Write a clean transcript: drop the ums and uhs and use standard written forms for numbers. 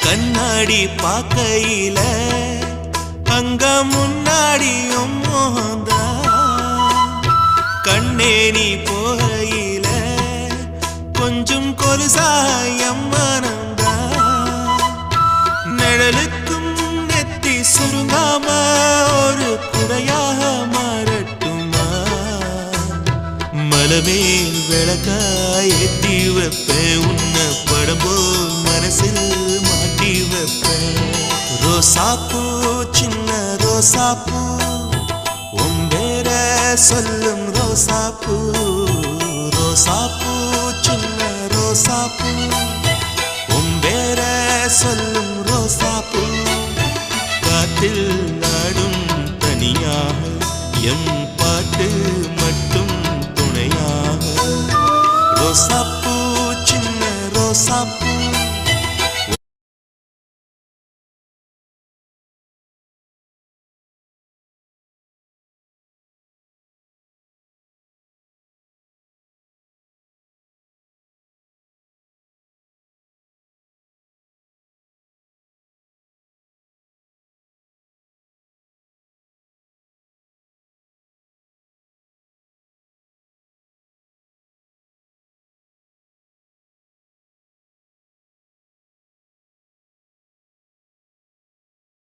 கண்ணாடி பார்க்கையில அங்க முன்னாடியும் மோகந்தா கண்ணே நீ போகையில கொஞ்சம் கொலுசாயம் மனந்தா நிழலுக்கும் நெத்தி சுருங்காம ஒரு குறையாக மாறட்டுமா மலமேல் விளக்காய் ஏத்தி வைப்பேன் உன்னை படம் போல் மனசில் மாட்டி வைப்பேன் ரோசாப்பூ சின்ன ரோசாப்பூ உம்பேர சொல்லும் ரோசாப்பூ ரோசாப்பூ சின்ன ரோசாப்பூ உம்பேர சொல்லும் ரோசாப்பூ காத்தில் நாடும் தனியாக எம் பாட்டு மட்டும் துணையாக ரோசாப்பூ சின்ன ரோசாப்பூ